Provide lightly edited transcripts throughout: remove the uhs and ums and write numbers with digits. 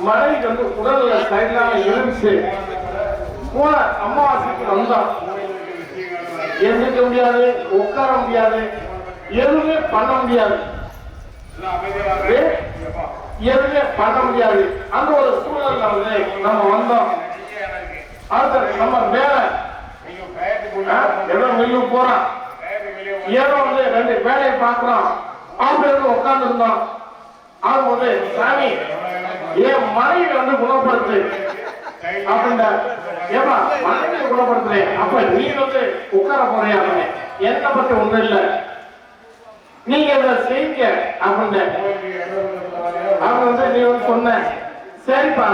மனைவிக்கு வந்து உடல்ல சரியில்லாம இருந்துச்சு. போன அமாவாசைக்கு வந்தோம். எந்திரிக்க முடியாது, உட்கார முடியாது, எதுவுமே பண்ண முடியாது, எதுவுமே பண்ண முடியாது. அந்த ஒரு சூழல்ல வந்து நம்ம வந்தோம். அடுத்த நம்ம மேல ஏதோ மில்லு போறோம், ஏதோ வந்து 2 வேலையை பார்க்கிறோம். அவங்க உட்கார்ந்து இருந்தோம். அவங்க வந்து சாமி என் மனைவி வந்து குணப்படுத்து அப்படின்னா, ஏமா மனைவி குணப்படுத்துறேன், அப்ப நீ வந்து உட்கார போறியா? என்ன பத்தி ஒன்றும் இல்லை, நீங்க இதை செய்யுங்க அப்படின்னு அவங்க வந்து நீ வந்து சொன்ன. சரிப்பா,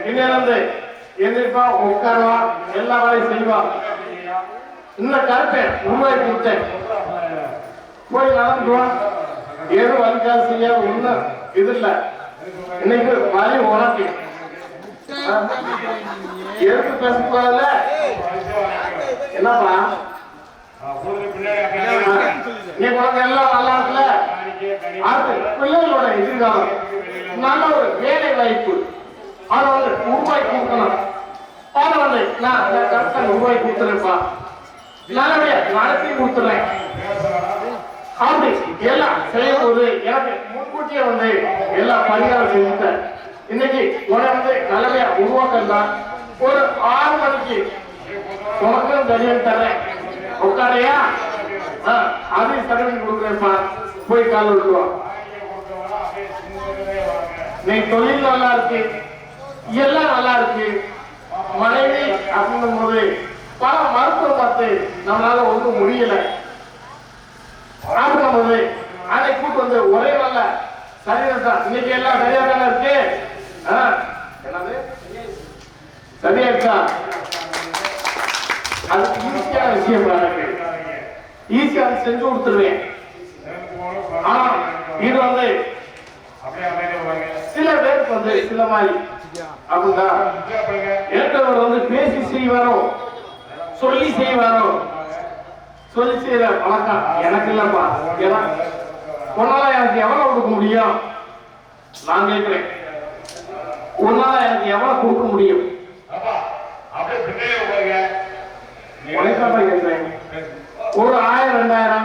இன்னும் வந்து எந்திரிப்பா, உட்காருவா, எல்லா வேலையும் செய்வா. இன்னும் கருப்பேன் உருவாக்கி கொடுத்தேன், போய் நடந்துடுவான். எதுவும் வலிக்காது செய்யாது, ஒன்றும் இது இல்லை. இன்னைக்கு வலி உனக்கு எதுக்கு பேசக்கூடாதுல்ல? என்னப்பா நீ உனக்கு எல்லாம் நல்லா இருக்குல்ல? அது பிள்ளைகளோட எதிர்காலம், நல்ல ஒரு வேலை வாய்ப்பு அதை வந்து உருவாக்கி கொடுக்கணும். அதை வந்து நான் கரெக்டாக உருவாக்கி கொடுத்துருப்பா, நல்லபடியா நடத்தி கொடுத்துறேன். அப்படி எல்லாம் செய்யும் போது எனக்கு முன்கூட்டியே வந்து எல்லாம் பரிகாரம் செஞ்சுட்டேன். இன்னைக்கு உடனே வந்து நல்லபடியா உருவாக்கலாம். ஒரு 6 மணிக்கு உனக்கும் தனியாக தரேன், உட்காரையா? அதையும் சர்வீஸ் கொடுக்குறேன்ப்பா, போய் கால் விட்டுருவான். நீ தொழில் நல்லா இருக்கு, எல்லாம் நல்லா இருக்கு. மனைவி அப்படின்னும் போது பல மருத்துவம் பார்த்து நம்மளால ஒன்றும் முடியல அப்படின்னும் போது அதை கூட்டு வந்து ஒரே நல்ல சரிதான். இன்னைக்கு எல்லாம் சரியா தானே இருக்கு? என்னது சரியா இருக்கா? அது ஈஸியான விஷயம், எனக்கு ஈஸியா செஞ்சு கொடுத்துருவேன். ஆனா இது வந்து சில பேருக்கு வந்து சில மாதிரி அப்படின்னா ஏற்றவர் வந்து பேசி செய்வாரோ, சொல்லி செய்வாரோ. சொல்லி செய்யற பழக்கம் எனக்கு இல்லப்பா. ஏன்னா உன்னால எனக்கு எவ்வளவு கொடுக்க முடியும்? நான் கேட்கிறேன், உன்னால எனக்கு எவ்வளவு கொடுக்க முடியும்? கேட்கிறேன், ஒரு 1000 2000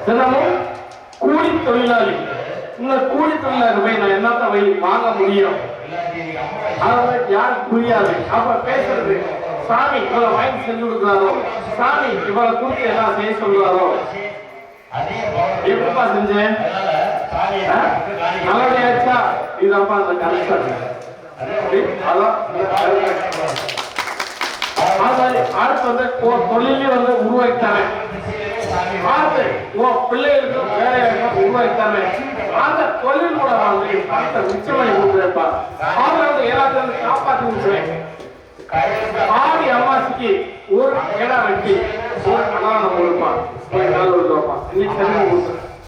தினமும் கூலி தொழிலாளி. இந்த கூலி தொழிலாளி போய் நான் என்னத்த வை வாங்க முடியும்? அதை யாருக்கு புரியாது. அப்ப பேசுறது சாமி இவ்வளவு வாங்கி செஞ்சு கொடுக்குறாரோ, சாமி இவ்வளவு கூட்டி எல்லாம் செய்ய சொல்றாரோ, எப்படிப்பா செஞ்சேன்? நல்லபடியாச்சா? இதப்பா அந்த கரெக்டர். அடுத்து வந்து தொழிலே வந்து உருவாக்கித்தானே, அடுத்து உன் பிள்ளைகளுக்கு வேலையாக உருவாக்கித்தானே, அந்த தொழில் கூட வந்து பணத்தை மிச்சமணி கொடுக்குறேன்ப்பா. அவரை வந்து எல்லாத்தையும் காப்பாற்றி கொடுக்குறேன். ஆடி அமாவாசைக்கு ஒரு இடம் வெட்டி ஒரு கணவனை கொடுப்பான், ஒரு நாள் கொடுப்பான். இன்னைக்கு கொடுக்குறேன்.